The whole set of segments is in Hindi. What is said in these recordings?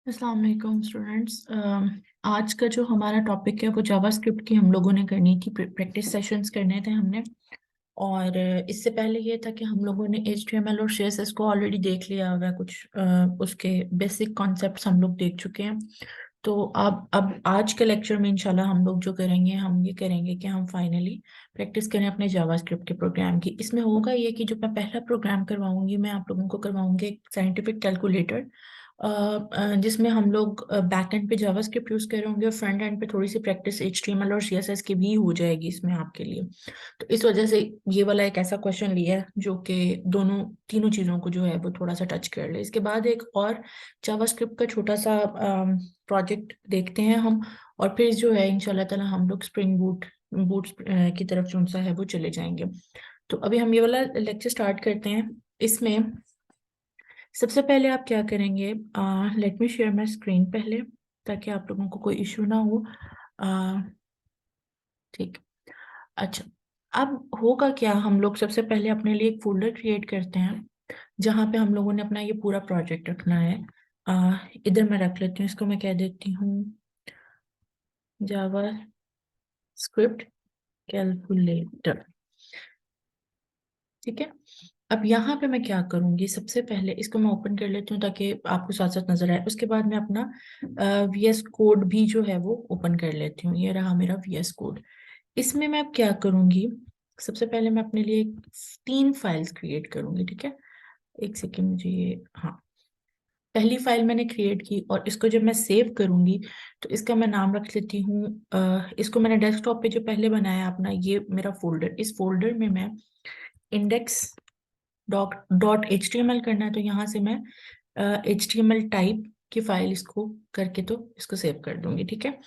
अस्सलाम वालेकुम स्टूडेंट्स। आज का जो हमारा टॉपिक है वो जावास्क्रिप्ट की हम लोगों ने करनी थी, प्रैक्टिस सेशंस करने थे हमने। और इससे पहले ये था कि हम लोगों ने HTML और CSS को ऑलरेडी देख लिया हुआ है, कुछ उसके बेसिक कॉन्सेप्ट्स हम लोग देख चुके हैं। तो अब आज के लेक्चर में इंशाल्लाह हम लोग जो करेंगे, हम ये करेंगे कि हम फाइनली प्रैक्टिस करें अपने जावास्क्रिप्ट के प्रोग्राम की। इसमें होगा ये कि जो मैं पहला प्रोग्राम करवाऊंगी, मैं आप लोगों को करवाऊंगी एक साइंटिफिक कैलकुलेटर, जिसमें हम लोग बैक एंड पे जावास्क्रिप्ट यूज कर रहे होंगे और फ्रंट एंड पे थोड़ी सी प्रैक्टिस HTML और CSS की भी हो जाएगी इसमें आपके लिए। तो इस वजह से ये वाला एक ऐसा क्वेश्चन लिया है जो कि दोनों तीनों चीजों को जो है वो थोड़ा सा टच कर ले। इसके बाद एक और जावास्क्रिप्ट का छोटा सा प्रोजेक्ट देखते हैं हम, और फिर जो है इंशाल्लाह ताला हम लोग स्प्रिंग बूट की तरफ जो सा है वो चले जाएंगे। तो अभी हम ये वाला लेक्चर स्टार्ट करते हैं। इसमें सबसे पहले आप क्या करेंगे, let me share my screen पहले, ताकि आप लोगों को कोई इशू ना हो। ठीक। अच्छा, अब होगा क्या, हम लोग सबसे पहले अपने लिए एक फोल्डर क्रिएट करते हैं जहाँ पे हम लोगों ने अपना ये पूरा प्रोजेक्ट रखना है। इधर मैं रख लेती हूँ, इसको मैं कह देती हूँ जावा स्क्रिप्ट कैलकुलेटर। ठीक है। अब यहाँ पे मैं क्या करूंगी, सबसे पहले इसको मैं ओपन कर लेती हूँ ताकि आपको साथ साथ नजर आए। उसके बाद मैं अपना VS कोड भी जो है वो ओपन कर लेती हूँ। ये रहा मेरा VS कोड। इसमें मैं अब क्या करूंगी, सबसे पहले मैं अपने लिए 3 फाइल्स क्रिएट करूंगी। ठीक है, एक सेकेंड मुझे ये, हाँ, पहली फाइल मैंने क्रिएट की और इसको जब मैं सेव करूंगी तो इसका मैं नाम रख लेती हूँ, इसको मैंने डेस्कटॉप पे जो पहले बनाया अपना ये मेरा फोल्डर, इस फोल्डर में मैं इंडेक्स डॉट HTML करना है, तो यहाँ से मैं HTML टाइप की फाइल इसको करके तो इसको सेव कर दूंगी। ठीक है।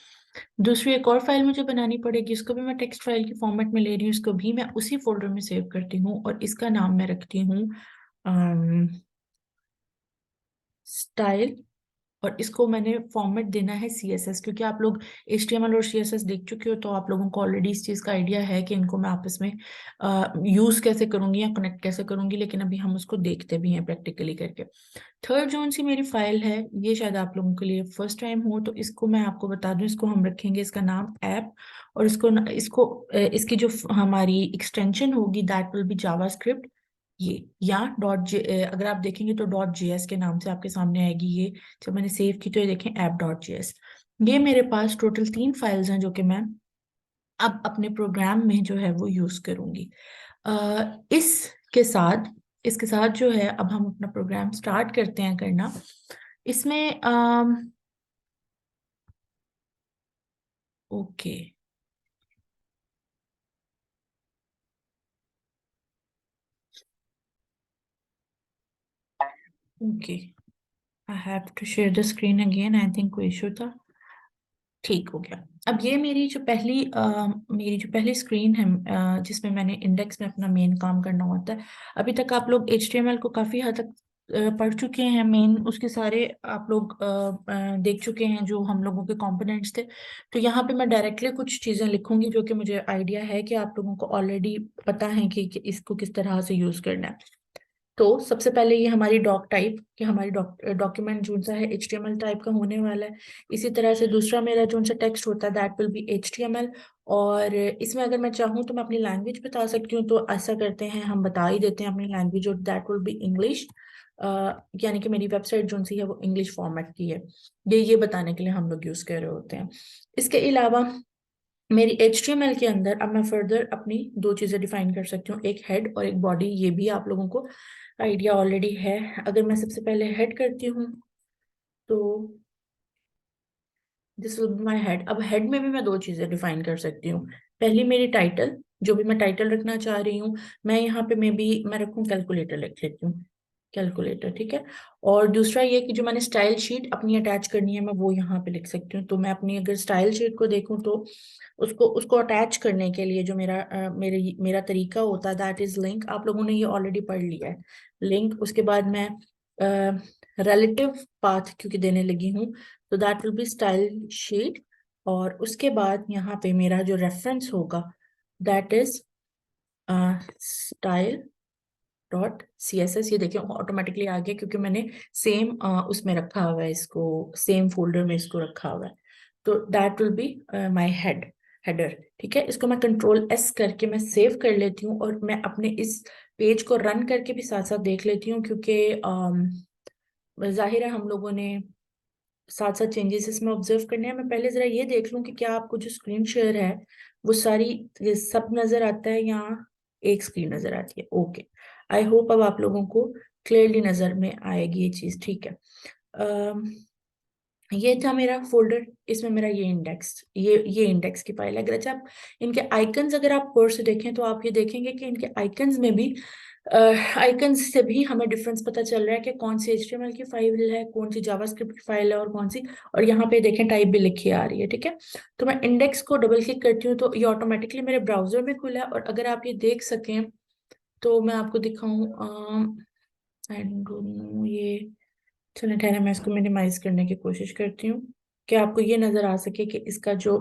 दूसरी एक और फाइल मुझे बनानी पड़ेगी, इसको भी मैं टेक्स्ट फाइल की फॉर्मेट में ले रही हूँ, इसको भी मैं उसी फोल्डर में सेव करती हूँ और इसका नाम मैं रखती हूँ स्टाइल। और इसको मैंने फॉर्मेट देना है CSS, क्योंकि आप लोग HTML और CSS देख चुके हो, तो आप लोगों को ऑलरेडी इस चीज़ का आइडिया है कि इनको मैं आपस में यूज़ कैसे करूंगी या कनेक्ट कैसे करूंगी, लेकिन अभी हम उसको देखते भी हैं प्रैक्टिकली करके। थर्ड जोन सी मेरी फाइल है, ये शायद आप लोगों के लिए फर्स्ट टाइम हो, तो इसको मैं आपको बता दूं, इसको हम रखेंगे, इसका नाम ऐप। और इसकी जो हमारी एक्सटेंशन होगी दैट विल बी जावास्क्रिप्ट। ये या अगर आप देखेंगे तो .js के नाम से आपके सामने आएगी ये। जब मैंने सेव की तो ये देखें app.js। ये मेरे पास टोटल 3 फाइल्स हैं जो कि मैं अब अपने प्रोग्राम में जो है वो यूज करूंगी। इसके साथ इसके साथ जो है अब हम अपना प्रोग्राम स्टार्ट करते हैं करना। इसमें okay okay, I have to share the screen again, I think कोई इशू था। ठीक हो गया। अब ये मेरी जो पहली स्क्रीन है, जिसमें मैंने इंडेक्स में अपना मेन काम करना होता है। अभी तक आप लोग HTML को काफी हद तक पढ़ चुके हैं, मेन उसके सारे आप लोग देख चुके हैं जो हम लोगों के कंपोनेंट्स थे। तो यहाँ पे मैं डायरेक्टली कुछ चीजें लिखूंगी जो कि मुझे आइडिया है कि आप लोगों को ऑलरेडी पता है कि इसको किस तरह से यूज करना है। तो सबसे पहले ये हमारी डॉक टाइप कि हमारी डॉक्यूमेंट जो सा है HTML टाइप का होने वाला है। इसी तरह से दूसरा मेरा जो सा टेक्स्ट होता है दैट विल बी HTML। और इसमें अगर मैं चाहूँ तो मैं अपनी लैंग्वेज बता सकती हूँ, तो ऐसा करते हैं, हम बता ही देते हैं अपनी लैंग्वेज, और दैट विल बी इंग्लिश। यानी कि मेरी वेबसाइट जो सी है वो इंग्लिश फॉर्मेट की है। ये बताने के लिए हम लोग यूज कर रहे होते हैं। इसके अलावा मेरी HTML के अंदर अब मैं फर्दर अपनी 2 चीजें डिफाइन कर सकती हूँ, एक हेड और एक बॉडी। ये भी आप लोगों को आइडिया ऑलरेडी है। अगर मैं सबसे पहले हेड करती हूँ तो this will be my head. अब हेड में भी मैं 2 चीजें डिफाइन कर सकती हूँ। पहली मेरी टाइटल, जो भी मैं टाइटल रखना चाह रही हूँ, मैं यहाँ पे मैं रखूँ कैलकुलेटर, लिख लेती हूँ कैलकुलेटर। ठीक है। और दूसरा ये कि जो मैंने स्टाइल शीट अपनी अटैच करनी है, मैं वो यहाँ पे लिख सकती हूँ। तो मैं अपनी अगर स्टाइल शीट को देखूँ तो उसको उसको अटैच करने के लिए जो मेरा तरीका होता है दैट इज लिंक। आप लोगों ने ये ऑलरेडी पढ़ लिया है, लिंक। उसके बाद मैं रिलेटिव पाथ क्योंकि देने लगी हूँ, तो that will be style sheet. और उसके बाद यहाँ पे मेरा जो रेफरेंस होगा that is style dot CSS, ये देखिए ऑटोमेटिकली आ गया क्योंकि मैंने सेम उसमें रखा हुआ है, इसको सेम फोल्डर में इसको रखा हुआ है। तो that will be my header. ठीक है, इसको मैं Ctrl+S करके मैं सेव कर लेती हूँ और मैं अपने इस पेज को रन करके भी साथ साथ देख लेती हूँ, क्योंकि जाहिर है हम लोगों ने साथ साथ चेंजेस इसमें ऑब्जर्व करने हैं। मैं पहले जरा ये देख लूँ कि क्या आपको जो स्क्रीन शेयर है वो सारी ये सब नजर आता है या एक स्क्रीन नजर आती है। ओके, आई होप अब आप लोगों को क्लियरली नजर में आएगी ये चीज। ठीक है, ये था मेरा फोल्डर, इसमें मेरा ये इंडेक्स, ये इंडेक्स की फाइल है। अगर अच्छा आप इनके आइकन्स अगर आप गौर से देखें तो आप ये देखेंगे कि इनके आइकन्स में भी आइकन्स से भी हमें डिफरेंस पता चल रहा है कि कौन सी HTML की फाइल है, कौन सी जावास्क्रिप्ट की फाइल है और कौन सी, और यहाँ पे देखें टाइप भी लिखी आ रही है। ठीक है, तो मैं इंडेक्स को डबल क्लिक करती हूँ तो ये ऑटोमेटिकली मेरे ब्राउजर में खुला है। और अगर आप ये देख सकें तो मैं आपको दिखाऊं, आई डोंट नो, ये चलिए ठहरे मैं इसको मिनिमाइज करने की कोशिश करती हूँ कि आपको ये नजर आ सके कि इसका जो,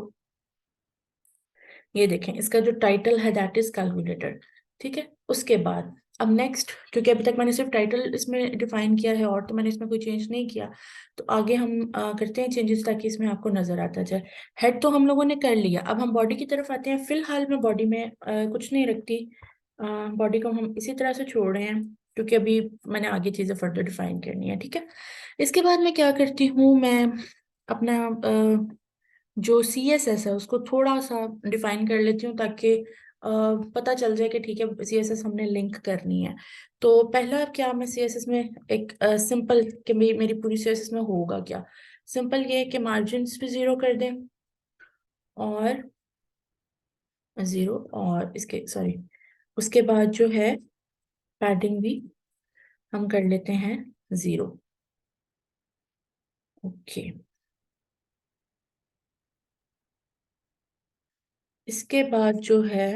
ये देखें इसका जो टाइटल है दैट इज कैलकुलेटर। ठीक है, उसके बाद अब नेक्स्ट, क्योंकि अभी तक मैंने सिर्फ टाइटल इसमें डिफाइन किया है और तो मैंने इसमें कोई चेंज नहीं किया, तो आगे हम करते हैं चेंजेस ताकि इसमें आपको नजर आता जाए। हेड तो हम लोगों ने कर लिया, अब हम बॉडी की तरफ आते हैं। फिलहाल मैं बॉडी में कुछ नहीं रखती, बॉडी को हम इसी तरह से छोड़ रहे हैं क्योंकि अभी मैंने आगे चीजें फर्दर डिफाइन करनी है। ठीक है, इसके बाद मैं क्या करती हूँ, मैं अपना जो CSS है उसको थोड़ा सा डिफाइन कर लेती हूँ ताकि पता चल जाए कि ठीक है CSS हमने लिंक करनी है। तो पहला क्या, मैं CSS में एक सिंपल कि मेरी पूरी CSS में होगा क्या, सिंपल ये है कि मार्जिन्स भी 0 कर दें और 0, और इसके सॉरी उसके बाद जो है पैडिंग भी हम कर लेते हैं 0। ओके, इसके बाद जो है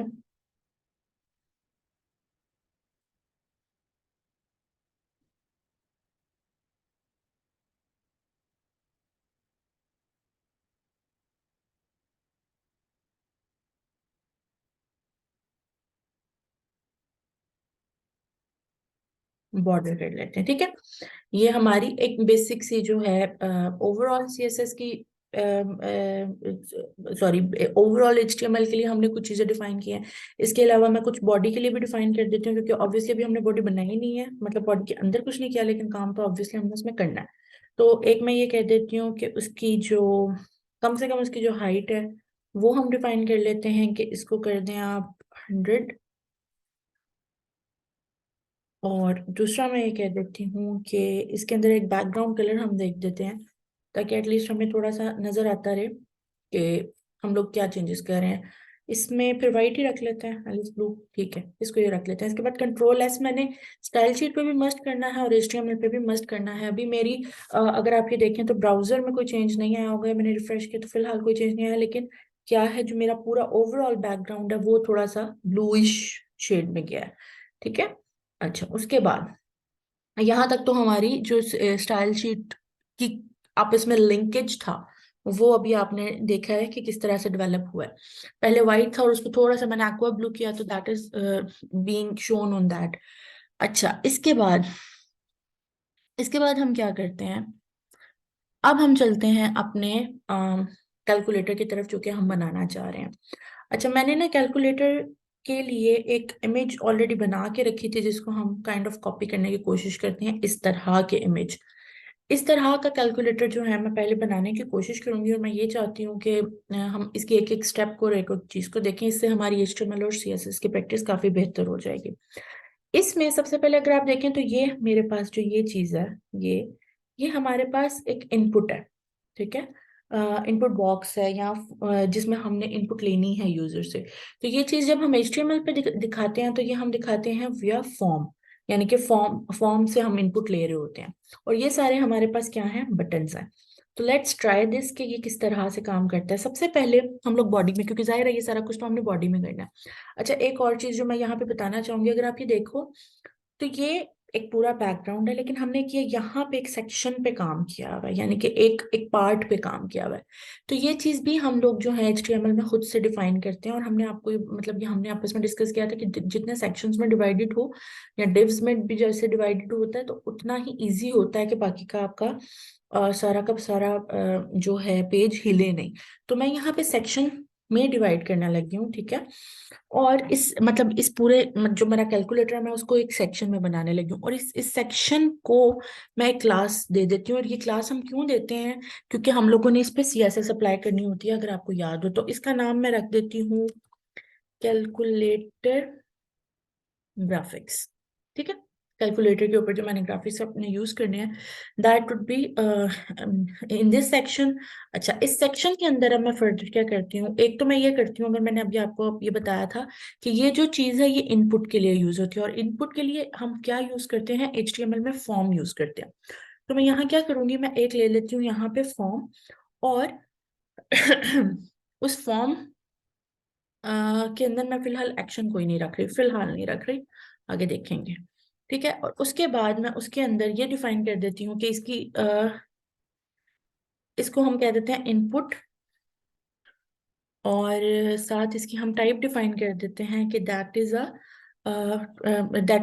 बॉर्डर कर लेते हैं। ठीक है, ये हमारी एक बेसिक सी जो है ओवरऑल CSS की, सॉरी ओवरऑल HTML के लिए हमने कुछ चीजें डिफाइन की हैं। इसके अलावा मैं कुछ बॉडी के लिए भी डिफाइन कर देती हूँ क्योंकि ऑब्वियसली अभी हमने बॉडी बनाई नहीं है, मतलब बॉडी के अंदर कुछ नहीं किया, लेकिन काम तो ऑब्वियसली हमने उसमें करना है। तो एक मैं ये कह देती हूँ कि उसकी जो कम से कम उसकी जो हाइट है वो हम डिफाइन कर लेते हैं कि इसको कर दें आप 100। और दूसरा मैं ये कह देती हूँ कि इसके अंदर एक बैकग्राउंड कलर हम देख देते हैं ताकि एटलीस्ट हमें थोड़ा सा नजर आता रहे कि हम लोग क्या चेंजेस कर रहे हैं। इसमें फिर वाइट ही रख लेते हैं, एटलीस्ट ब्लू। ठीक है, इसको ये रख लेते हैं। इसके बाद Ctrl+S मैंने स्टाइल शीट पे भी मस्ट करना है और HTML पे भी मस्ट करना है। अभी मेरी अगर आप ये देखें तो ब्राउजर में कोई चेंज नहीं आया होगा, मैंने रिफ्रेश किया तो फिलहाल कोई चेंज नहीं आया, लेकिन क्या है जो मेरा पूरा ओवरऑल बैकग्राउंड है वो थोड़ा सा ब्लूइश शेड में गया है। ठीक है, अच्छा उसके बाद यहाँ तक तो हमारी जो स्टाइल शीट की आपस में लिंकेज था वो अभी आपने देखा है कि किस तरह से डेवलप हुआ है। पहले वाइट था और उसको थोड़ा सा मैंने एक्वा ब्लू किया, तो that is being shown on that. अच्छा, इसके बाद हम क्या करते हैं, अब हम चलते हैं अपने कैलकुलेटर की तरफ जो कि हम बनाना चाह रहे हैं। अच्छा, मैंने ना कैलकुलेटर के लिए एक इमेज ऑलरेडी बना के रखी थी जिसको हम काइंड ऑफ कॉपी करने की कोशिश करते हैं, इस तरह के इमेज। इस तरह का कैलकुलेटर जो है मैं पहले बनाने की कोशिश करूंगी और मैं ये चाहती हूँ कि हम इसकी एक एक स्टेप को, एक एक चीज को देखें, इससे हमारी HTML और CSS की प्रैक्टिस काफी बेहतर हो जाएगी। इसमें सबसे पहले अगर आप देखें तो ये मेरे पास जो ये चीज है, ये हमारे पास एक इनपुट है। ठीक है, इनपुट बॉक्स है या जिसमें हमने इनपुट लेनी है यूजर से। तो ये चीज जब हम HTML पे दिखाते हैं तो ये हम दिखाते हैं विया फॉर्म, यानी कि फॉर्म से हम इनपुट ले रहे होते हैं। और ये सारे हमारे पास क्या है, बटन्स हैं। तो लेट्स ट्राई दिस कि ये किस तरह से काम करता है। सबसे पहले हम लोग बॉडी में, क्योंकि जाहिर है ये सारा कुछ तो हमने बॉडी में करना है। अच्छा, एक और चीज जो मैं यहाँ पे बताना चाहूंगी, अगर आप ये देखो तो ये एक पूरा बैकग्राउंड है, लेकिन हमने किया यहाँ पे एक सेक्शन पे काम किया हुआ है, यानी कि एक एक पार्ट पे काम किया हुआ है। तो ये चीज भी हम लोग जो है HTML में खुद से डिफाइन करते हैं। और हमने आपको मतलब ये हमने आपस में डिस्कस किया था कि जितने सेक्शंस में डिवाइडेड हो या डिव्स में भी जैसे डिवाइडेड होता है, तो उतना ही ईजी होता है कि बाकी का आपका सारा का सारा जो है पेज हिले नहीं। तो मैं यहाँ पे सेक्शन में डिवाइड करने लगी हूँ, ठीक है। और इस मतलब इस पूरे जो मेरा कैलकुलेटर है, मैं उसको एक सेक्शन में बनाने लगी हूँ। और इस सेक्शन को मैं एक क्लास दे देती हूँ। और ये क्लास हम क्यों देते हैं, क्योंकि हम लोगों ने इस पे CSS अप्लाई करनी होती है, अगर आपको याद हो। तो इसका नाम मैं रख देती हूँ कैलकुलेटर ग्राफिक्स, ठीक है। कैलकुलेटर के ऊपर जो मैंने ग्राफिक्स अपने यूज करने हैं, that would be in this section. अच्छा, इस सेक्शन के अंदर अब मैं फर्दर क्या करती हूँ, एक तो मैं ये करती हूँ, अगर मैंने अभी आपको ये बताया था कि ये जो चीज है ये इनपुट के लिए यूज होती है। और इनपुट के लिए हम क्या यूज करते हैं, HTML में फॉर्म यूज करते हैं। तो मैं यहाँ क्या करूंगी, मैं एक ले लेती हूँ यहाँ पे फॉर्म। और उस फॉर्म के अंदर मैं फिलहाल एक्शन कोई नहीं रख रही, फिलहाल नहीं रख रही, आगे देखेंगे, ठीक है। और उसके बाद मैं उसके अंदर ये डिफाइन कर देती हूँ कि इसकी इसको हम कह देते हैं इनपुट। और साथ इसकी हम टाइप डिफाइन कर देते हैं कि that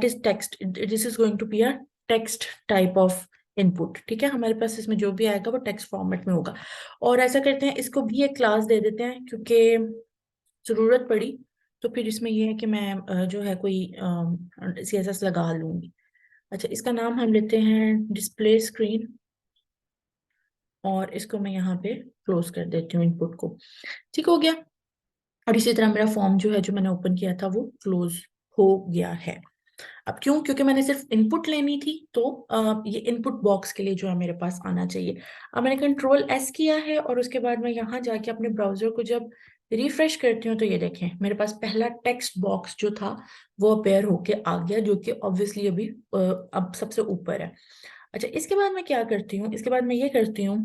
is text, this is going to be a text type of input, ठीक है। हमारे पास इसमें जो भी आएगा वो टेक्स्ट फॉर्मेट में होगा। और ऐसा करते हैं, इसको भी एक क्लास दे देते हैं, क्योंकि जरूरत पड़ी तो फिर इसमें ये है कि मैं जो है कोई CSS लगा लूंगी। अच्छा, इसका नाम हम लेते हैं डिस्प्ले स्क्रीन। और इसको मैं यहाँ पे क्लोज कर देती हूँ इनपुट को, ठीक हो गया। और इसी तरह मेरा फॉर्म जो है, जो मैंने ओपन किया था, वो क्लोज हो गया है। अब क्यों, क्योंकि मैंने सिर्फ इनपुट लेनी थी। तो ये इनपुट बॉक्स के लिए जो है मेरे पास आना चाहिए। अब मैंने Ctrl+S किया है, और उसके बाद मैं यहाँ जाके अपने ब्राउजर को जब रिफ्रेश करती हूँ, तो ये देखें मेरे पास पहला टेक्स्ट बॉक्स जो था वो अपेयर होके आ गया, जो कि ऑब्वियसली अभी अब सबसे ऊपर है। अच्छा, इसके बाद मैं क्या करती हूँ, इसके बाद मैं ये करती हूँ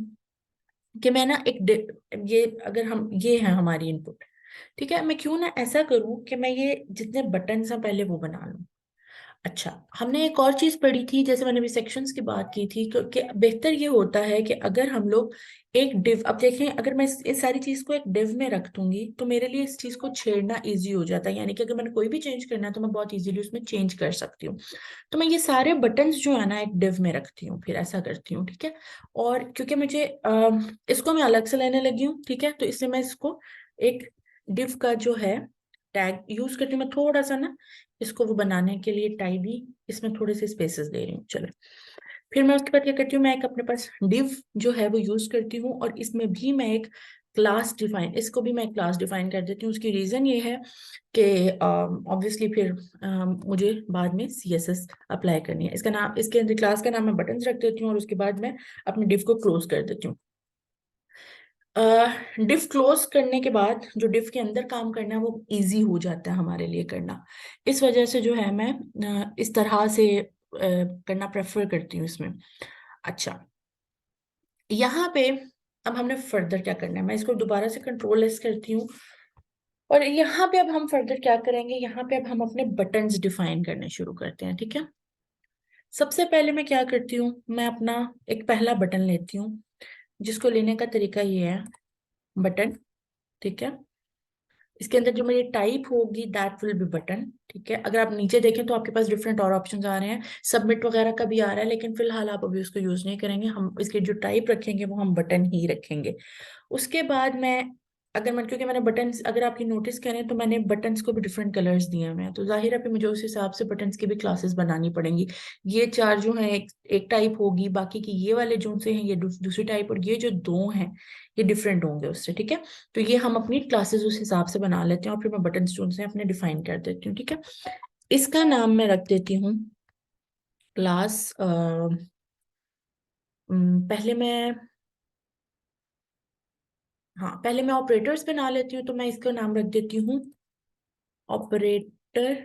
कि मैं ना ये अगर हम ये है हमारी इनपुट, ठीक है, मैं क्यों ना ऐसा करूं कि मैं ये जितने बटन्स हैं पहले वो बना लूं। अच्छा, हमने एक और चीज पढ़ी थी, जैसे मैंने भी सेक्शंस की बात की थी, कि बेहतर ये होता है कि अगर हम लोग एक डिव, अब देखें अगर मैं इस सारी चीज को एक डिव में रख दूंगी, तो मेरे लिए इस चीज को छेड़ना इजी हो जाता है। यानी कि अगर मैंने कोई भी चेंज करना है तो मैं बहुत इजीली उसमें चेंज कर सकती हूँ। तो मैं ये सारे बटन्स जो है ना एक डिव में रखती हूँ, फिर ऐसा करती हूँ, ठीक है। और क्योंकि मुझे इसको मैं अलग से लेने लगी हूँ, ठीक है, तो इसलिए मैं इसको एक डिव का जो है टैग यूज करती हूँ। मैं थोड़ा सा ना इसको वो बनाने के लिए टाइडी इसमें थोड़े से स्पेसेस दे रही हूँ, चलो। फिर मैं उसके बाद क्या करती हूँ, मैं एक अपने पास डिव जो है वो यूज करती हूँ। और इसमें भी मैं एक क्लास डिफाइन, इसको भी मैं क्लास डिफाइन कर देती हूँ। उसकी रीजन ये है कि ऑब्वियसली फिर मुझे बाद में CSS अप्लाई करनी है। इसका नाम, इसके अंदर क्लास का नाम मैं बटन्स रख देती हूँ, और उसके बाद मैं अपने डिव को क्लोज कर देती हूँ। डिफ क्लोज करने के बाद जो डिफ के अंदर काम करना है वो इजी हो जाता है हमारे लिए करना। इस वजह से जो है मैं इस तरह से करना प्रेफर करती हूँ इसमें। अच्छा, यहाँ पे अब हमने फर्दर क्या करना है, मैं इसको दोबारा से Ctrl+S करती हूँ। और यहाँ पे अब हम फर्दर क्या करेंगे, यहाँ पे अब हम अपने बटन्स डिफाइन करने शुरू करते हैं, ठीक है। सबसे पहले मैं क्या करती हूँ, मैं अपना एक पहला बटन लेती हूँ, जिसको लेने का तरीका ये है, बटन, ठीक है। इसके अंदर जो मेरी टाइप होगी दैट विल बी बटन, ठीक है। अगर आप नीचे देखें तो आपके पास डिफरेंट और ऑप्शंस आ रहे हैं, सबमिट वगैरह का भी आ रहा है, लेकिन फिलहाल आप अभी उसको यूज नहीं करेंगे। हम इसके जो टाइप रखेंगे वो हम बटन ही रखेंगे। उसके बाद मैं, अगर मैं, क्योंकि मैंने बटन्स, अगर आपकी नोटिस करें तो मैंने बटन्स को भी डिफरेंट कलर्स दिए हुए हैं, तो जाहिर है फिर मुझे उस हिसाब से बटन्स की भी क्लासेस बनानी पड़ेंगी। ये चार जो हैं एक टाइप होगी, बाकी की ये वाले जो से हैं ये दूसरी टाइप, और ये जो दो हैं ये डिफरेंट होंगे उससे, ठीक है। तो ये हम अपनी क्लासेस उस हिसाब से बना लेते हैं, और फिर मैं बटन्स जो से अपने डिफाइन कर देती हूँ, ठीक है। इसका नाम मैं रख देती हूँ क्लास, पहले मैं, हाँ पहले मैं ऑपरेटर्स बना लेती हूँ, तो मैं इसका नाम रख देती हूँ ऑपरेटर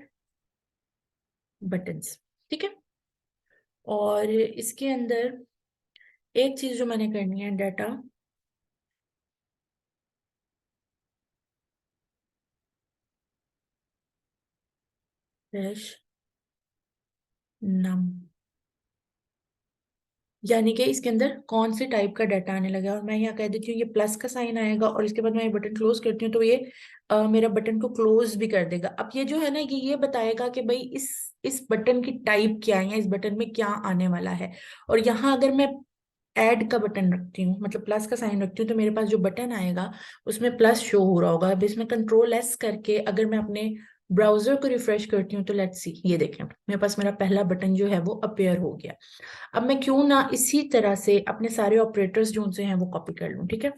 बटन्स, ठीक है। और इसके अंदर एक चीज जो मैंने करनी है, डाटा डैश नम, यानी कि इसके अंदर कौन से टाइप का डाटा आने लगा है। और मैं यहाँ कह देती हूँ ये प्लस का साइन आएगा, और इसके बाद मैं ये बटन क्लोज करती हूँ तो ये मेरा बटन को क्लोज भी कर देगा। अब ये जो है ना ये बताएगा कि भाई इस बटन की टाइप क्या है या इस बटन में क्या आने वाला है। और यहाँ अगर मैं ऐड का बटन रखती हूँ, मतलब प्लस का साइन रखती हूँ, तो मेरे पास जो बटन आएगा उसमें प्लस शो हो रहा होगा। अब इसमें कंट्रोल एस करके अगर मैं अपने ब्राउजर को रिफ्रेश करती हूँ तो लेट्स सी, ये देखें मेरे पास मेरा पहला बटन जो है वो अपेयर हो गया। अब मैं क्यों ना इसी तरह से अपने सारे ऑपरेटर्स जो उनसे हैं वो कॉपी कर लूँ, ठीक है।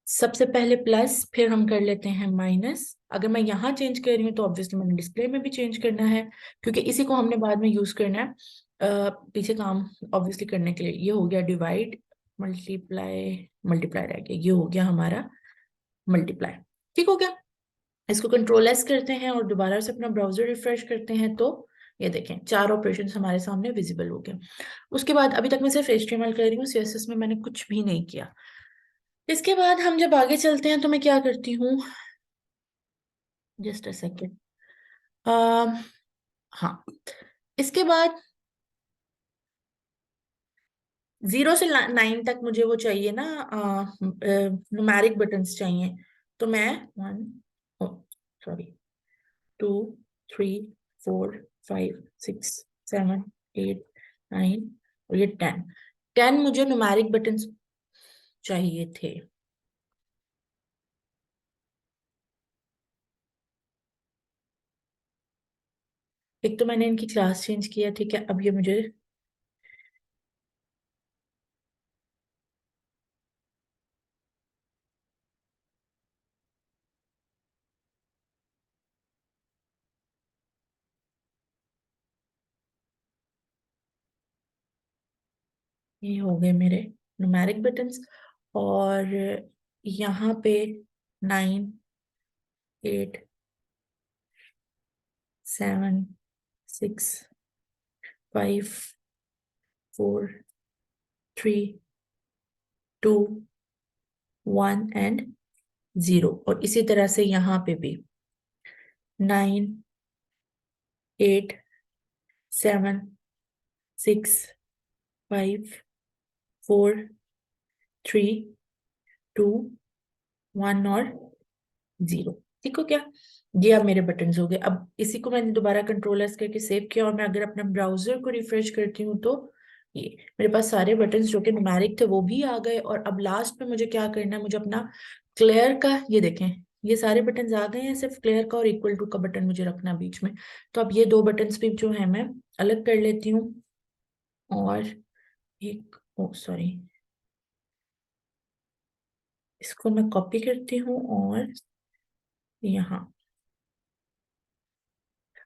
सबसे पहले प्लस, फिर हम कर लेते हैं माइनस। अगर मैं यहाँ चेंज कर रही हूँ तो ऑब्वियसली मैंने डिस्प्ले में भी चेंज करना है, क्योंकि इसी को हमने बाद में यूज करना है पीछे काम ऑब्वियसली करने के लिए। ये हो गया डिवाइड, मल्टीप्लाई, मल्टीप्लाई रह गया, ये हो गया हमारा मल्टीप्लाई। ठीक हो गया। इसको कंट्रोल एस करते हैं और दोबारा से अपना ब्राउजर रिफ्रेश करते हैं तो ये देखें चार ऑपरेशन हमारे सामने विजिबल हो गए। उसके बाद अभी तक मैं सिर्फ HTML कर रही हूँ, CSS में मैंने कुछ भी नहीं किया। इसके बाद हम जब आगे चलते हैं तो मैं क्या करती हूँ, जस्ट अ सेकेंड। हाँ, इसके बाद 0 से 9 तक मुझे वो चाहिए ना, न्यूमेरिक बटन्स चाहिए। तो मैं 1, सॉरी, 2, 3, 4, 5, 6, 7, 8, 9 और ये 10 मुझे न्यूमेरिक बटन्स चाहिए थे। एक तो मैंने इनकी क्लास चेंज किया, ठीक है। अब ये मुझे ये हो गए मेरे न्यूमेरिक बटन्स। और यहाँ पे 9, 8, 7, 6, 5, 4, 3, 2, 1 एंड 0। और इसी तरह से यहाँ पे भी 9, 8, 7, 6, 5, 4, 3, 2, 1 और 0। ठीक हो क्या। ये अब मेरे बटन्स हो गए। अब इसी को मैंने दोबारा कंट्रोल एस करके सेव किया, और मैं अगर अपना ब्राउजर को रिफ्रेश करती हूँ तो ये मेरे पास सारे बटन्स जो कि न्यूमेरिक थे वो भी आ गए। और अब लास्ट में मुझे क्या करना है, मुझे अपना क्लियर का, ये देखें ये सारे बटन्स आ गए हैं, सिर्फ क्लियर का और इक्वल टू का बटन मुझे रखना बीच में। तो अब ये दो बटन्स भी जो है मैं अलग कर लेती हूँ। और एक, ओ सॉरी, इसको मैं कॉपी करती हूँ और यहाँ,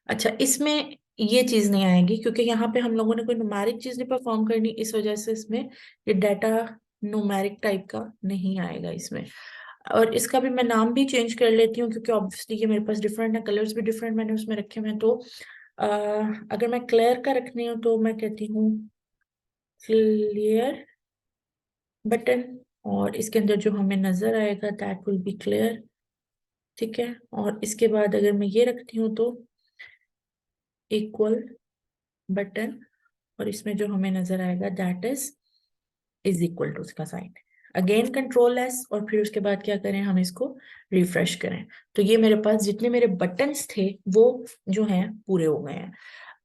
अच्छा इसमें ये चीज नहीं आएगी क्योंकि यहाँ पे हम लोगों ने कोई न्यूमेरिक चीज नहीं परफॉर्म करनी, इस वजह से इसमें ये डाटा न्यूमेरिक टाइप का नहीं आएगा इसमें। और इसका भी मैं नाम भी चेंज कर लेती हूँ क्योंकि ऑब्वियसली ये मेरे पास डिफरेंट है, कलर्स भी डिफरेंट मैंने उसमें रखे हुए हैं। तो अगर मैं क्लियर का रखनी हूँ तो मैं कहती हूँ क्लियर बटन, और इसके अंदर जो हमें नजर आएगा दैट विल बी क्लियर। ठीक है। और इसके बाद अगर मैं ये रखती हूँ तो इक्वल बटन, और इसमें जो हमें नजर आएगा दैट इज इक्वल टू उसका साइन। अगेन कंट्रोल एस, और फिर उसके बाद क्या करें, हम इसको रिफ्रेश करें। तो ये मेरे पास जितने मेरे बटन्स थे वो जो हैं पूरे हो गए हैं।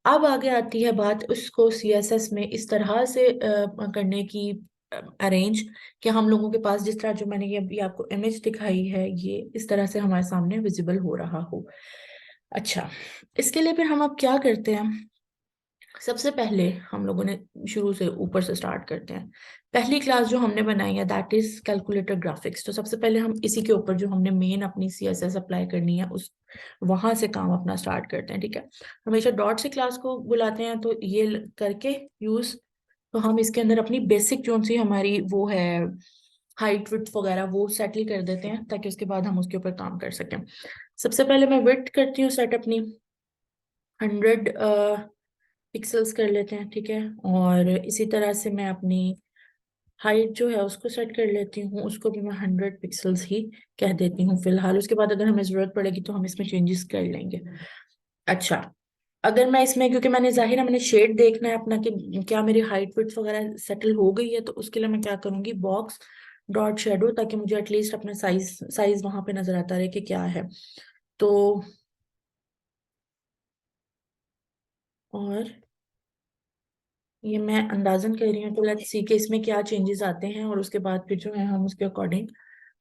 अब आगे आती है बात उसको CSS में इस तरह से करने की, अरेंज, कि हम लोगों के पास जिस तरह जो मैंने ये अभी आपको इमेज दिखाई है ये इस तरह से हमारे सामने विजिबल हो रहा हो। अच्छा, इसके लिए फिर हम अब क्या करते हैं, सबसे पहले हम लोगों ने शुरू से ऊपर से स्टार्ट करते हैं। पहली क्लास जो हमने बनाई है दैट इज कैलकुलेटर ग्राफिक्स। तो सबसे पहले हम इसी के ऊपर जो हमने मेन अपनी CSS अप्लाई करनी है उस वहां से काम अपना स्टार्ट करते हैं। ठीक है। हमेशा डॉट से क्लास को बुलाते हैं, तो ये करके यूज, तो हम इसके अंदर अपनी बेसिक जो सी हमारी वो है हाइट विड्थ वगैरह वो सेटल कर देते हैं ताकि उसके बाद हम उसके ऊपर काम कर सकें। सबसे पहले मैं विड्थ करती हूँ सेट अपनी 100 पिक्सल्स कर लेते हैं। ठीक है। और इसी तरह से मैं अपनी हाइट जो है उसको सेट कर लेती हूँ, उसको भी मैं 100 पिक्सल्स ही कह देती हूँ फिलहाल। उसके बाद अगर हमें जरूरत पड़ेगी तो हम इसमें चेंजेस कर लेंगे। अच्छा, अगर मैं इसमें, क्योंकि मैंने जाहिर है मैंने शेड देखना है अपना कि क्या मेरी हाइट विड्थ वगैरह सेटल हो गई है, तो उसके लिए मैं क्या करूंगी, बॉक्स डॉट शेडो, ताकि मुझे एटलीस्ट अपना साइज साइज वहां पे नजर आता रहे कि क्या है। तो और ये मैं अंदाजन कर रही हूँ, तो लेट्स सी कि इसमें क्या चेंजेस आते हैं, और उसके बाद फिर जो है हम उसके अकॉर्डिंग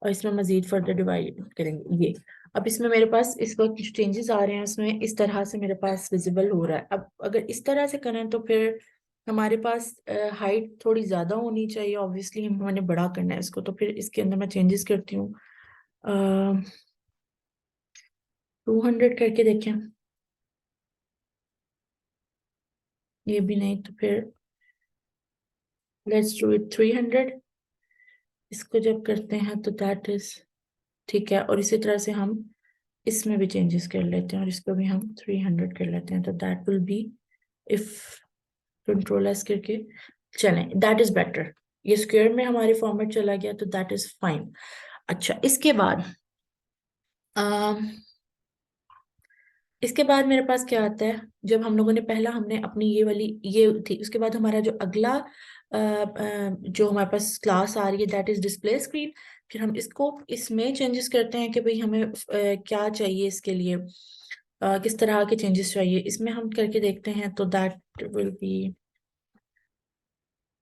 और इसमें मजीद फर्दर डिवाइड करेंगे ये। अब इसमें मेरे पास इस वक्त कुछ चेंजेस आ रहे हैं, उसमें इस तरह से मेरे पास विजिबल हो रहा है। अब अगर इस तरह से करें तो फिर हमारे पास हाइट थोड़ी ज्यादा होनी चाहिए, ऑब्वियसली हमने बड़ा करना है इसको, तो फिर इसके अंदर मैं चेंजेस करती हूँ। 200 करके देखें, ये भी नहीं तो फिर लेट्स डू इट 300। इसको जब करते हैं तो दैट इज ठीक है, और इसी तरह से हम इसमें भी चेंजेस कर लेते हैं, और इसको भी हम 300 कर लेते हैं, तो that will be, if control S करके चलें, दैट इज बेटर। ये स्क्वायर में हमारे फॉर्मेट चला गया, तो दैट इज फाइन। अच्छा, इसके बाद मेरे पास क्या आता है, जब हम लोगों ने पहला हमने अपनी ये वाली ये थी, उसके बाद हमारा जो अगला जो हमारे पास क्लास आ रही है दैट इज डिस्प्ले स्क्रीन। फिर हम इसको इसमें चेंजेस करते हैं कि भाई हमें क्या चाहिए इसके लिए, किस तरह के चेंजेस चाहिए, इसमें हम करके देखते हैं, तो दैट विल बी,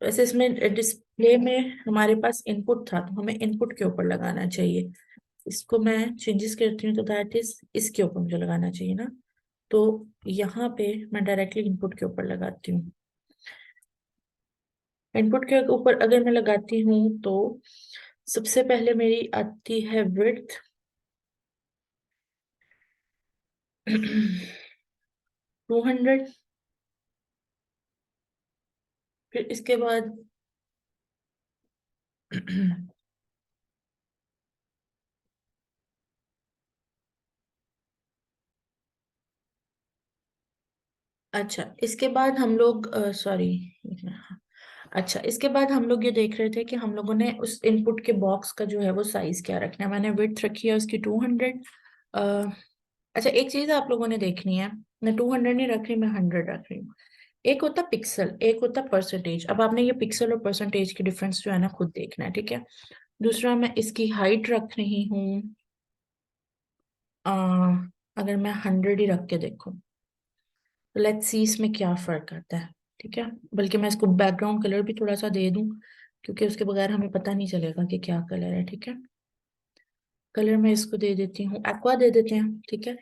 वैसे इसमें डिस्प्ले में हमारे पास इनपुट था, तो हमें इनपुट के ऊपर लगाना चाहिए। इसको मैं चेंजेस करती हूँ, तो दैट इज इसके ऊपर मुझे लगाना चाहिए ना, तो यहाँ पे मैं डायरेक्टली इनपुट के ऊपर लगाती हूँ। इनपुट के ऊपर अगर मैं लगाती हूँ तो सबसे पहले मेरी आती है विड्थ 200। फिर इसके बाद अच्छा, इसके बाद हम लोग सॉरी, अच्छा इसके बाद हम लोग ये देख रहे थे कि हम लोगों ने उस इनपुट के बॉक्स का जो है वो साइज क्या रखना है। मैंने विड्थ रखी है उसकी 200। अच्छा, एक चीज आप लोगों ने देखनी है, मैं 200 नहीं रख रही, मैं 100 रख रही हूँ। एक होता पिक्सल, एक होता परसेंटेज। अब आपने ये पिक्सल और परसेंटेज के डिफरेंस जो है ना खुद देखना है, ठीक है। दूसरा, मैं इसकी हाइट रख रही हूँ, अ, अगर मैं 100 ही रख के देखूं, तो लेट्स सी इसमें क्या फर्क आता है, ठीक है। बल्कि मैं इसको बैकग्राउंड कलर भी थोड़ा सा दे दूं, क्योंकि उसके बगैर हमें पता नहीं चलेगा कि क्या कलर है, ठीक है। कलर मैं इसको दे देती हूँ, एक्वा दे देते हैं, ठीक है।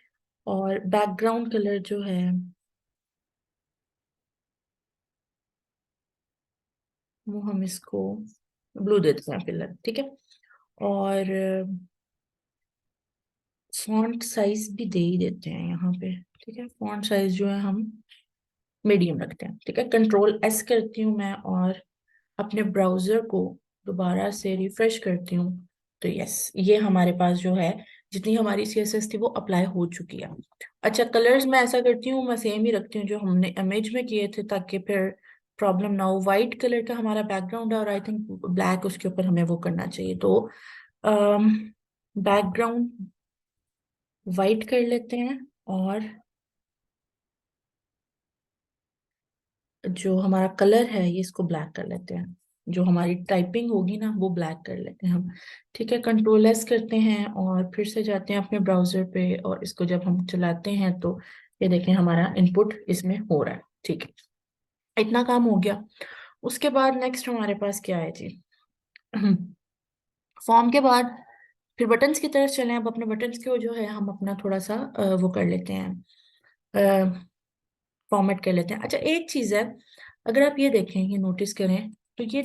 और बैकग्राउंड कलर जो है वो हम इसको ब्लू दे देते हैं फिलहाल, ठीक है। और फॉन्ट साइज भी दे ही देते हैं यहाँ पे, ठीक है। फॉन्ट साइज जो है हम मीडियम रखते हैं, ठीक है। कंट्रोल एस करती हूँ मैं, और अपने ब्राउजर को दोबारा से रिफ्रेश करती हूँ, तो यस, ये हमारे पास जो है जितनी हमारी सीएसएस थी वो अप्लाई हो चुकी है। अच्छा, कलर्स मैं ऐसा करती हूँ, मैं सेम ही रखती हूँ जो हमने इमेज में किए थे, ताकि फिर प्रॉब्लम ना हो। वाइट कलर का हमारा बैकग्राउंड है, और आई थिंक ब्लैक उसके ऊपर हमें वो करना चाहिए, तो बैकग्राउंड वाइट कर लेते हैं, और जो हमारा कलर है ये इसको ब्लैक कर लेते हैं। जो हमारी टाइपिंग होगी ना वो ब्लैक कर लेते हैं हम, ठीक है। कंट्रोल एस करते हैं और फिर से जाते हैं अपने ब्राउजर पे, और इसको जब हम चलाते हैं तो ये देखें हमारा इनपुट इसमें हो रहा है, ठीक है। इतना काम हो गया। उसके बाद नेक्स्ट हमारे पास क्या है जी, फॉर्म के बाद फिर बटन्स की तरफ चलें। अब अपने बटन्स को जो है हम अपना थोड़ा सा वो कर लेते हैं, फॉर्मेट कर लेते हैं। अच्छा, एक चीज है, अगर आप ये देखें, ये नोटिस करें, तो ये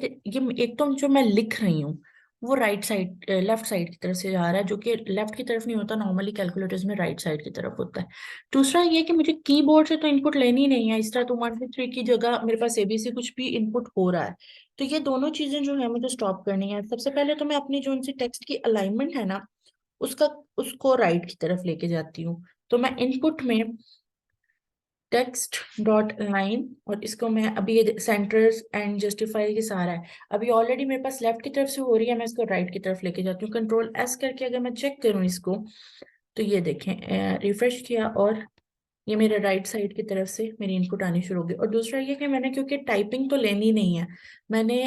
एक तो जो मैं लिख रही हूँ वो राइट साइड लेफ्ट साइड की तरफ से जा रहा है, जो कि लेफ्ट की तरफ नहीं होता, नॉर्मली कैलकुलेटर्स में राइट साइड की तरफ होता है। दूसरा ये कि मुझे कीबोर्ड से तो इनपुट लेनी ही नहीं है, इस तरह तो 1 2 3 की जगह मेरे पास एबीसी कुछ भी इनपुट हो रहा है। तो ये दोनों चीजें जो है मुझे स्टॉप करनी है। सबसे पहले तो मैं अपनी जो उनसी टेक्स्ट की अलाइनमेंट है ना उसका उसको राइट की तरफ लेके जाती हूँ। तो मैं इनपुट में टेक्स्ट डॉट लाइन, और इसको मैं अभी ये सेंटर्स एंड जस्टिफाई के सारा है, अभी ऑलरेडी मेरे पास लेफ्ट की तरफ से हो रही है, मैं इसको राइट की तरफ लेके जाती हूँ। कंट्रोल एस करके अगर मैं चेक करूँ इसको, तो ये देखें, रिफ्रेश किया और ये मेरे राइट साइड की तरफ से मेरी इनपुट आनी शुरू होगी। और दूसरा ये कि मैंने क्योंकि टाइपिंग तो लेनी नहीं है, मैंने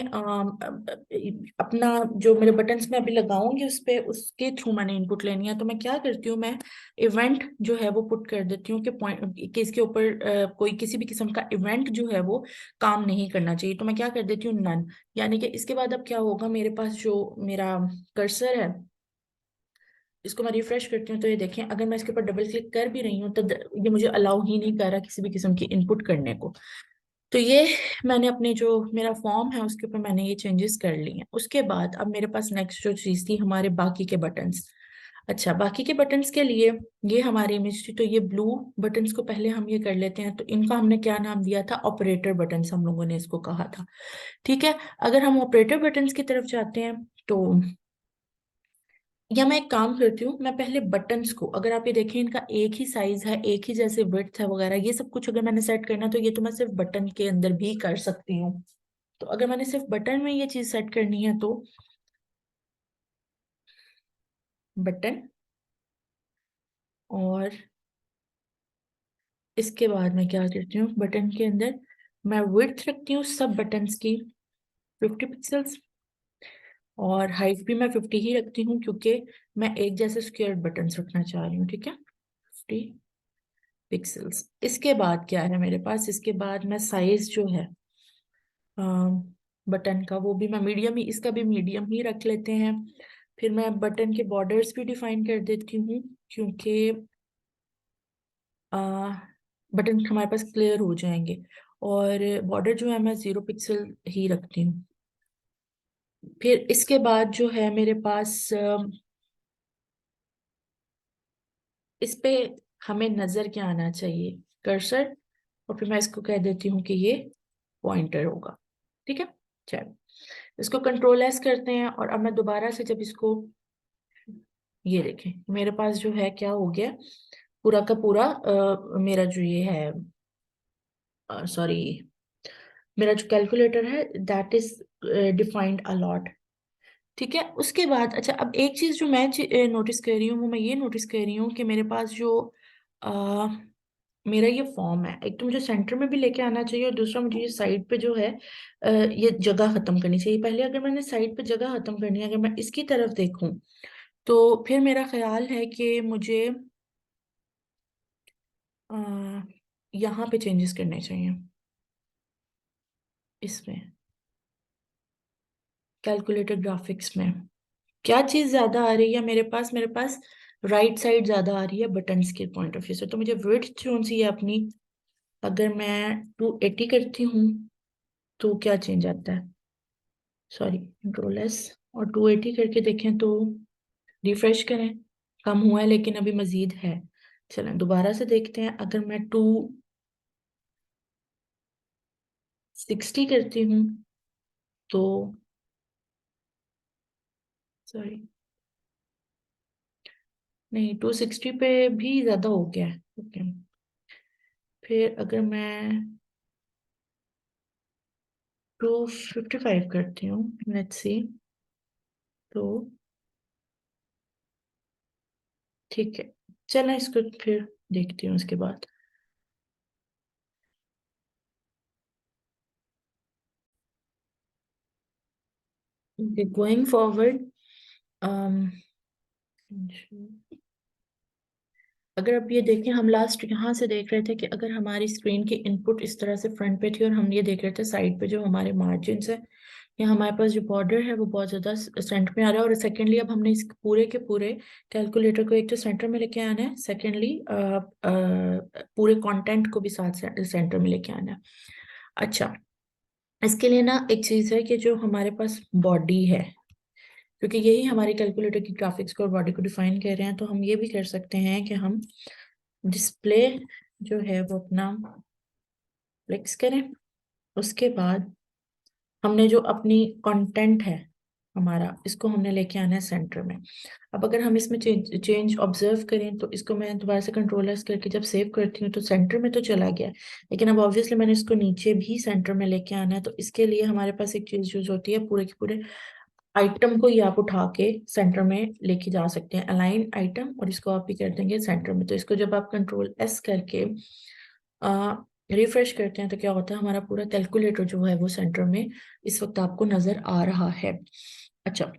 अपना जो मेरे बटन्स में अभी लगाऊंगी उस पे उसके थ्रू मैंने इनपुट लेनी है। तो मैं क्या करती हूँ, मैं इवेंट जो है वो पुट कर देती हूँ कि पॉइंट कि इसके ऊपर कोई किसी भी किस्म का इवेंट जो है वो काम नहीं करना चाहिए। तो मैं क्या कर देती हूँ, नन। यानी कि इसके बाद अब क्या होगा, मेरे पास जो मेरा कर्सर है इसको मैं रिफ्रेश करती हूँ तो ये देखें, अगर मैं इसके ऊपर डबल क्लिक कर भी रही हूँ तो ये मुझे अलाउ ही नहीं कर रहा किसी भी किस्म की इनपुट करने को। तो ये मैंने अपने जो मेरा फॉर्म है उसके ऊपर मैंने ये चेंजेस कर लिए हैं। उसके बाद अब मेरे पास नेक्स्ट जो चीज़ थी, हमारे बाकी के बटन्स। अच्छा, बाकी के बटन्स के लिए ये हमारी इमेज थी, तो ये ब्लू बटन्स को पहले हम ये कर लेते हैं। तो इनका हमने क्या नाम दिया था, ऑपरेटर बटन्स हम लोगों ने इसको कहा था। ठीक है, अगर हम ऑपरेटर बटन्स की तरफ जाते हैं तो या मैं एक काम करती हूँ, मैं पहले बटन्स को, अगर आप ये देखें इनका एक ही साइज है, एक ही जैसे विड्थ है वगैरह, ये सब कुछ अगर मैंने सेट करना तो ये तो मैं सिर्फ बटन के अंदर भी कर सकती हूँ। तो अगर मैंने सिर्फ बटन में ये चीज सेट करनी है तो बटन, और इसके बाद मैं क्या करती हूँ, बटन के अंदर मैं विड्थ रखती हूँ सब बटन्स की 50 पिक्सल्स, और हाइट भी मैं 50 ही रखती हूँ क्योंकि मैं एक जैसे स्क्वायर बटन्स रखना चाह रही हूँ। ठीक है, 50 पिक्सल्स। इसके बाद क्या है मेरे पास, इसके बाद मैं साइज जो है बटन का वो भी मैं मीडियम ही, इसका भी मीडियम ही रख लेते हैं। फिर मैं बटन के बॉर्डर्स भी डिफाइन कर देती हूँ क्योंकि बटन हमारे पास क्लियर हो जाएंगे। और बॉर्डर जो है मैं 0 पिक्सल ही रखती हूँ। फिर इसके बाद जो है मेरे पास इस पे हमें नजर क्या आना चाहिए, कर्सर, और फिर मैं इसको कह देती हूँ कि ये पॉइंटर होगा। ठीक है, चलो इसको कंट्रोल एस करते हैं। और अब मैं दोबारा से जब इसको, ये देखें मेरे पास जो है क्या हो गया, पूरा का पूरा मेरा जो ये है, सॉरी, मेरा जो कैलकुलेटर है दैट इज डिफाइंड अलॉट। ठीक है, उसके बाद अच्छा, अब एक चीज जो मैं नोटिस कर रही हूँ वो मैं ये नोटिस कर रही हूँ कि मेरे पास जो आ, मेरा ये फॉर्म है, एक तो मुझे सेंटर में भी लेके आना चाहिए और दूसरा मुझे ये साइड पे जो है ये जगह खत्म करनी चाहिए। पहले अगर मैंने साइड पे जगह खत्म करनी है, अगर मैं इसकी तरफ देखूं तो फिर मेरा ख्याल है कि मुझे आ, यहाँ पे चेंजेस करने चाहिए, इसमें कैलकुलेटर ग्राफिक्स में क्या चीज ज्यादा आ रही है मेरे पास राइट साइड ज्यादा आ रही है बटन्स के पॉइंट ऑफ व्यू से। तो मुझे विड्थ कौन सी है अपनी, अगर मैं 280 करती हूँ तो क्या चेंज आता है, सॉरी कंट्रोल एस, और 280 करके देखें तो रिफ्रेश करें, कम हुआ है लेकिन अभी मजीद है। चलें दोबारा से देखते हैं, अगर मैं 260 करती हूँ तो, सॉरी नहीं, 260 पे भी ज्यादा हो गया है। ओके, फिर अगर मैं 255 करती हूँ, लेट्स सी, तो ठीक है, चलें इसको फिर देखती हूँ उसके बाद। गोइंग फॉरवर्ड, अगर आप ये देखें, हम लास्ट यहाँ से देख रहे थे कि अगर हमारी स्क्रीन की इनपुट इस तरह से फ्रंट पे थी और हम ये देख रहे थे साइड पे जो हमारे मार्जिन है या हमारे पास जो बॉर्डर है वो बहुत ज्यादा सेंटर में आ रहा है। और सेकेंडली अब हमने इस पूरे के पूरे कैलकुलेटर को एक तो सेंटर में लेके आना है, सेकेंडली पूरे कंटेंट को भी साथ सेंटर में लेके आना है। अच्छा, इसके लिए ना एक चीज है कि जो हमारे पास बॉडी है, क्योंकि यही हमारे कैलकुलेटर की ग्राफिक्स को और बॉडी को डिफाइन कर रहे हैं, तो हम ये भी कर सकते हैं कि हम डिस्प्ले जो है वो अपना फ्लेक्स करें। उसके बाद हमने जो अपनी कंटेंट है हमारा, इसको हमने लेके आना है सेंटर में। अब अगर हम इसमें चेंज ऑब्जर्व करें तो इसको मैं दोबारा से कंट्रोल एस करके जब सेव करती हूँ तो सेंटर में तो चला गया, लेकिन अब ऑब्वियसली मैंने इसको नीचे भी सेंटर में लेके आना है। तो इसके लिए हमारे पास एक चीज यूज होती है, पूरे के पूरे आइटम को ये आप उठा के सेंटर में लेके जा सकते हैं, अलाइन आइटम, और इसको आप ही कर देंगे सेंटर में। तो इसको जब आप कंट्रोल एस करके रिफ्रेश करते हैं तो क्या होता है, हमारा पूरा कैलकुलेटर जो है वो सेंटर में इस वक्त आपको नजर आ रहा है। अच्छा,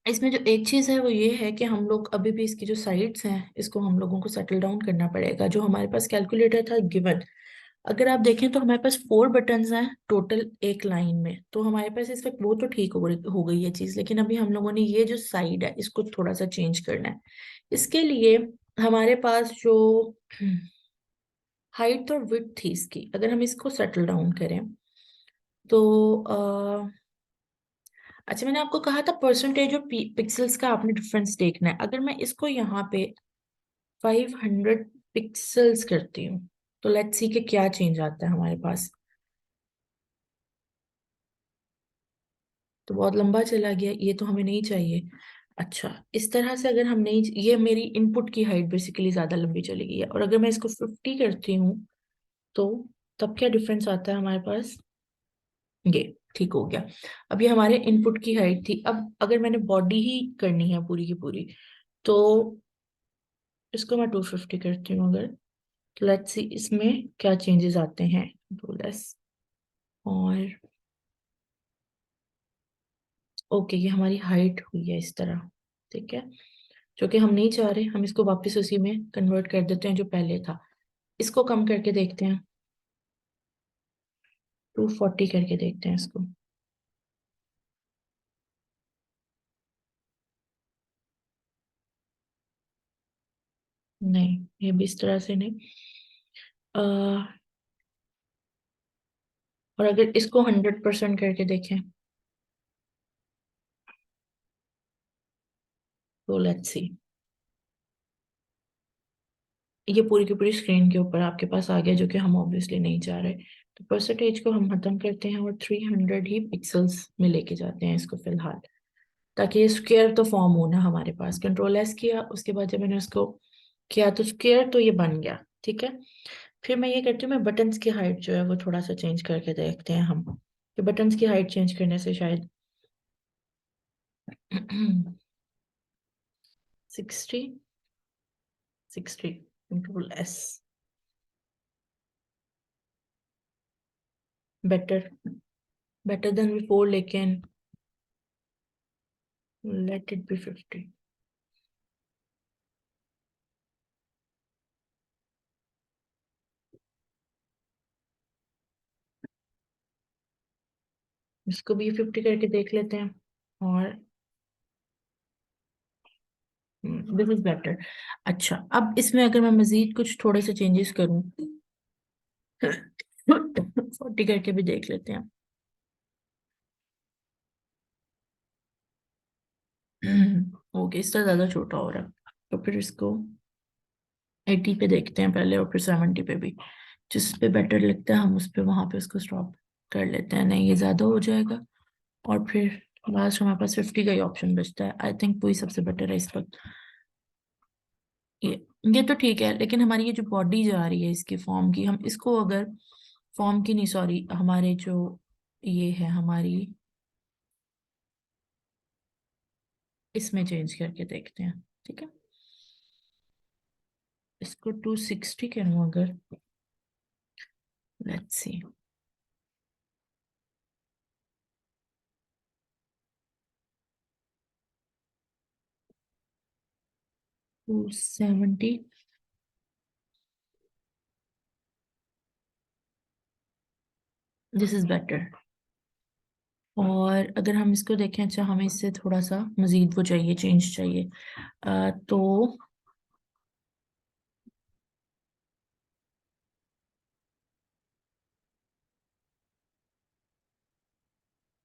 इसमें जो एक चीज है वो ये है कि हम लोग अभी भी इसकी जो साइड्स हैं इसको हम लोगों को सेटल डाउन करना पड़ेगा। जो हमारे पास कैलकुलेटर था गिवन, अगर आप देखें तो हमारे पास 4 बटन्स हैं टोटल एक लाइन में, तो हमारे पास इस वक्त वो तो ठीक हो गई है चीज, लेकिन अभी हम लोगों ने ये जो साइड है इसको थोड़ा सा चेंज करना है। इसके लिए हमारे पास जो हाइट और विड्थ थी इसकी, अगर हम इसको सेटल डाउन करें तो अच्छा, मैंने आपको कहा था परसेंटेज और पिक्सल्स का आपने डिफरेंस देखना है। अगर मैं इसको यहाँ पे 500 पिक्सल्स करती हूँ तो लेट्स सी कि क्या चेंज आता है हमारे पास। तो बहुत लंबा चला गया, ये तो हमें नहीं चाहिए। अच्छा, इस तरह से अगर हम नहीं, ये मेरी इनपुट की हाइट बेसिकली ज्यादा लंबी चली गई है, और अगर मैं इसको 50 करती हूँ तो तब क्या डिफरेंस आता है हमारे पास, ये ठीक हो गया। अब ये हमारे इनपुट की हाइट थी। अब अगर मैंने बॉडी ही करनी है पूरी की पूरी, तो इसको मैं 250 करती हूँ अगर, तो लेट्स सी इसमें क्या चेंजेस आते हैं। तो लेस, और ओके, ये हमारी हाइट हुई है इस तरह, ठीक है, जो कि हम नहीं चाह रहे। हम इसको वापस उसी में कन्वर्ट कर देते हैं जो पहले था। इसको कम करके देखते हैं, 240 करके देखते हैं इसको। नहीं, ये भी इस तरह से नहीं। और अगर इसको 100% करके देखें तो लेट्स सी, ये पूरी की पूरी स्क्रीन के ऊपर आपके पास आ गया, जो कि हम ऑब्वियसली नहीं चाह रहे। तो परसेंटेज को हम खत्म करते हैं और 300 ही पिक्सल्स में लेके जाते हैं इसको फिलहाल, ताकि ये स्क्वायर तो फॉर्म हो ना हमारे पास। कंट्रोल एस किया, उसके बाद जब मैंने उसको किया तो स्क्वायर तो ये बन गया, ठीक है। फिर मैं ये करती हूँ, मैं बटन्स की हाइट जो है वो थोड़ा सा चेंज करके देखते हैं हम, कि बटन्स की हाइट चेंज करने से शायद 60, 60, control S, better, better than before, लेकिन लेट इट बी 50। इसको भी 50 करके देख लेते हैं, और दिस इज बेटर। अच्छा, अब इसमें अगर मैं मजीद कुछ थोड़े से चेंजेस करूं 40 करके भी देख लेते हैं। ओके, इससे ज्यादा छोटा हो रहा है, तो फिर इसको 80 पे देखते हैं पहले, और फिर 70 पे भी। जिस पे बेटर लगता है हम उस पे, वहां पे उसको स्टॉप कर लेते हैं। नहीं, ये ज्यादा हो जाएगा। और फिर लास्ट हमारे पास 50 का ही ऑप्शन बचता है। आई थिंक वही सबसे बेटर है इस वक्त। ये ये तो ठीक है, लेकिन हमारी ये जो बॉडी जा रही है इसकी फॉर्म की, हम इसको अगर फॉर्म की नहीं, सॉरी, हमारे जो ये है हमारी, इसमें चेंज करके देखते हैं, ठीक है। इसको 260 करूँ अगर, let's see, 270, this is better. और अगर हम इसको देखें, अच्छा हमें इससे थोड़ा सा मजीद वो चाहिए, चेंज चाहिए, तो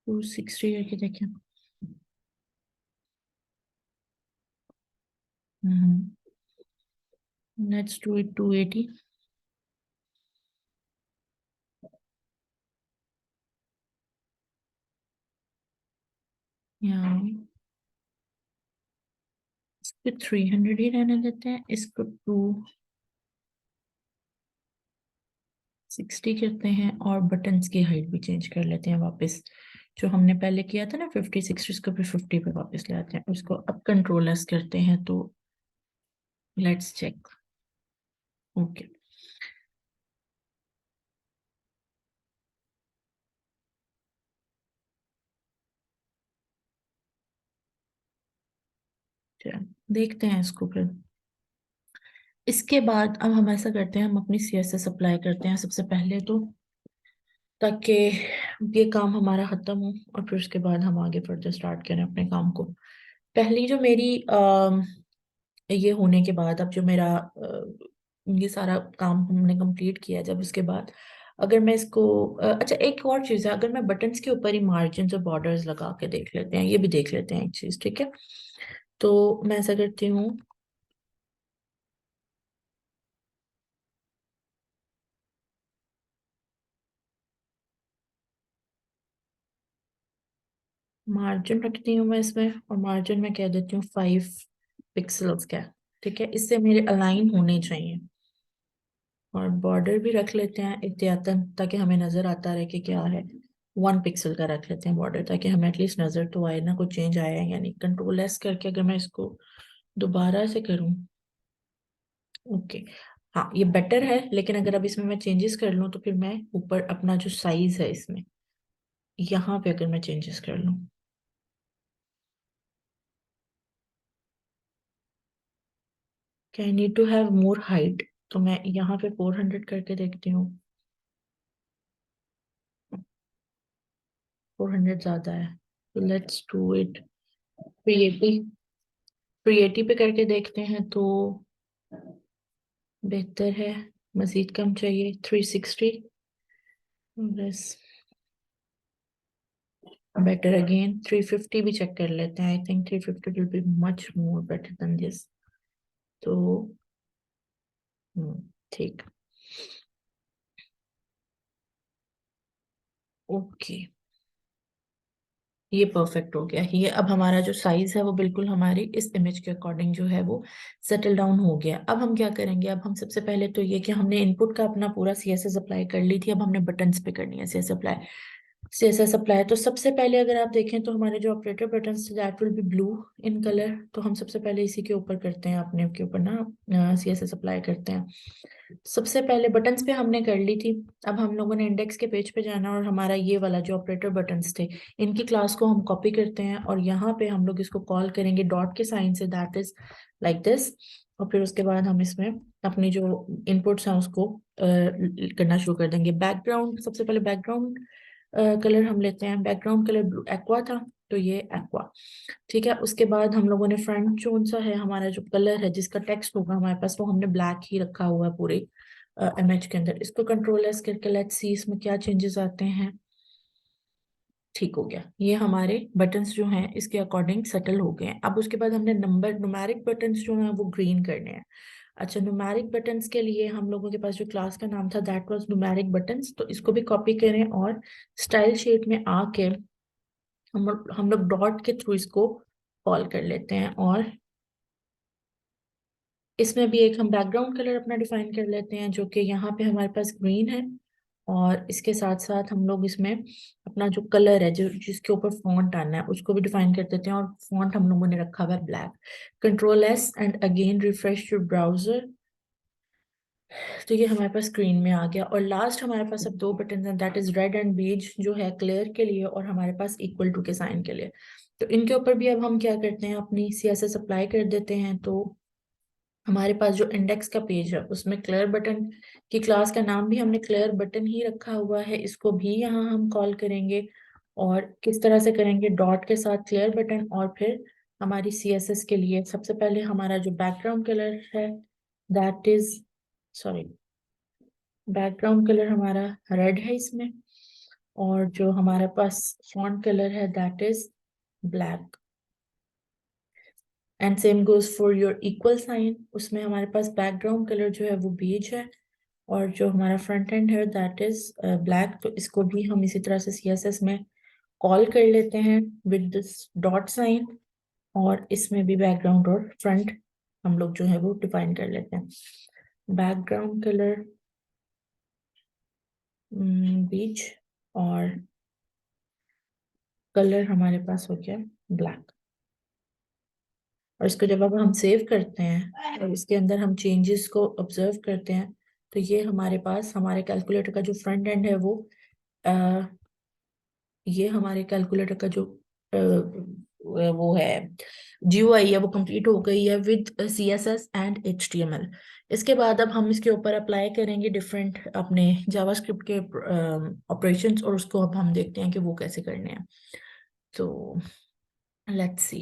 260 करके देखें। Let's do it 280। यहाँ इसको 300 ही रहने देते हैं, इसको 260 करते हैं, और बटन्स की हाइट भी चेंज कर लेते हैं वापस। जो हमने पहले किया था ना 50 60, इसको फिर 50 पे वापस ले आते हैं, उसको अब कंट्रोल एस करते हैं। तो लेट्स चेक। ओके, देखते हैं इसको फिर। इसके बाद अब हम ऐसा करते हैं, हम अपनी सीएसएस अप्लाई करते हैं सबसे पहले तो, ताकि ये काम हमारा खत्म हो और फिर उसके बाद हम आगे फर्दर स्टार्ट करें अपने काम को। पहली जो मेरी ये होने के बाद, अब जो मेरा ये सारा काम हमने कंप्लीट किया, जब उसके बाद अगर मैं इसको अच्छा, एक और चीज़ है, अगर मैं बटन्स के ऊपर ही मार्जिन और बॉर्डर्स लगा के देख लेते हैं, ये भी देख लेते हैं एक चीज़, ठीक है। तो मैं ऐसा करती हूँ, मार्जिन रखती हूँ मैं इसमें, और मार्जिन में कह देती हूँ 5 पिक्सल्स का, ठीक है, इससे मेरे अलाइन होने चाहिए। और बॉर्डर भी रख लेते हैं एहतियातन, ताकि हमें नजर आता रहे कि क्या है। 1 पिक्सल का रख लेते हैं बॉर्डर, ताकि हमें एटलीस्ट नजर तो आए ना कुछ चेंज आया है, यानी कंट्रोल एस करके अगर मैं इसको दोबारा से करूँ। ओके, हाँ ये बेटर है, लेकिन अगर अब इसमें मैं चेंजेस कर लूँ तो फिर मैं ऊपर अपना जो साइज है इसमें, यहाँ पे अगर मैं चेंजेस कर लूँ, कि I need to have more height, तो मैं यहाँ पे 400 करके देखती हूँ। 400 ज्यादा है, तो लेट्स डू इट 380। 380 पे करके देखते हैं तो बेहतर है, मजीद कम चाहिए 360। बस, बेटर अगेन 350 भी चेक कर लेते हैं, I think 350 will be much more better than this. तो ठीक, ओके, ये परफेक्ट हो गया। ये अब हमारा जो साइज है वो बिल्कुल हमारी इस इमेज के अकॉर्डिंग जो है वो सेटल डाउन हो गया। अब हम क्या करेंगे, अब हम सबसे पहले तो ये कि हमने इनपुट का अपना पूरा सीएसएस अप्लाई कर ली थी, अब हमने बटन्स पे करनी है सीएसएस अप्लाई। तो सबसे पहले अगर आप देखें तो हमारे जो operator buttons that will be blue in colour, तो हम सबसे पहले इसी के ऊपर करते हैं, अपने के ऊपर ना सीएसएस अप्लाई करते हैं। सबसे पहले बटन्स पे हमने कर ली थी। अब हम लोगों ने इंडेक्स के पेज पे जाना, और हमारा ये वाला जो ऑपरेटर बटन्स थे, इनकी क्लास को हम कॉपी करते हैं, और यहाँ पे हम लोग इसको कॉल करेंगे डॉट के साइन से, दैट इज लाइक दिस। और फिर उसके बाद हम इसमें अपनी जो इनपुट्स हैं उसको करना शुरू कर देंगे। बैकग्राउंड, सबसे पहले बैकग्राउंड कलर हम लेते हैं, बैकग्राउंड कलर ब्लू एक्वा था, तो ये एक्वा, ठीक है। उसके बाद हम लोगों ने फ्रंट जोन सा है, हमारा जो कलर है जिसका टेक्स्ट होगा हमारे पास, वो हमने ब्लैक ही रखा हुआ है पूरे इमेज के अंदर। इसको कंट्रोल एस करके लेट्स सी इसमें क्या चेंजेस आते हैं। ठीक हो गया, ये हमारे बटन्स जो हैं इसके अकॉर्डिंग सेटल हो गए हैं। अब उसके बाद हमने नंबर न्यूमेरिक बटन्स जो हैं वो ग्रीन करने हैं। अच्छा, न्यूमेरिक बटन्स के लिए हम लोगों के पास जो क्लास का नाम था दैट वाज न्यूमेरिक बटन्स, तो इसको भी कॉपी करें और स्टाइल शीट में आके हम लोग डॉट के थ्रू इसको कॉल कर लेते हैं। और इसमें भी एक हम बैकग्राउंड कलर अपना डिफाइन कर लेते हैं, जो कि यहाँ पे हमारे पास ग्रीन है। और इसके साथ साथ हम लोग इसमें अपना जो कलर है, जो जिसके ऊपर फॉन्ट आना है, उसको भी डिफाइन कर देते हैं, और फॉन्ट हम लोगों ने रखा हुआ है black. Control S and again refresh your browser, तो ये हमारे पास स्क्रीन में आ गया। और लास्ट हमारे पास अब दो बटन हैं, दैट इज रेड एंड बीज, जो है क्लियर के लिए, और हमारे पास इक्वल टू के साइन के लिए। तो इनके ऊपर भी अब हम क्या करते हैं, अपनी सीएसएस अप्लाई कर देते हैं। तो हमारे पास जो इंडेक्स का पेज है उसमें क्लियर बटन की क्लास का नाम भी हमने क्लियर बटन ही रखा हुआ है, इसको भी यहाँ हम कॉल करेंगे। और किस तरह से करेंगे, डॉट के साथ क्लियर बटन, और फिर हमारी सीएसएस के लिए सबसे पहले हमारा जो बैकग्राउंड कलर है that is, sorry, background colour हमारा रेड है इसमें, और जो हमारे पास फॉन्ट कलर है that is black. And same goes for your equal sign, उसमें हमारे पास बैकग्राउंड कलर जो है वो बेज है, और जो हमारा फ्रंट एंड है दैट इज ब्लैक। तो इसको भी हम इसी तरह से सीएसएस में कॉल कर लेते हैं विद दिस डॉट साइन, और इसमें भी बैकग्राउंड और फ्रंट हम लोग जो है वो डिफाइन कर लेते हैं। बैकग्राउंड कलर बीच, और कलर हमारे पास हो गया ब्लैक। और इसको जब अब हम सेव करते हैं और इसके अंदर हम चेंजेस को ऑब्जर्व करते हैं, तो ये हमारे पास हमारे कैलकुलेटर का जो फ्रंट एंड है ये हमारे कैलकुलेटर का जो वो है GUI है वो कंप्लीट हो गई है विद CSS एंड HTML। इसके बाद अब हम इसके ऊपर अप्लाई करेंगे डिफरेंट अपने जावास्क्रिप्ट के ऑपरेशंस, और उसको अब हम देखते हैं कि वो कैसे करने हैं। तो लेट्स सी।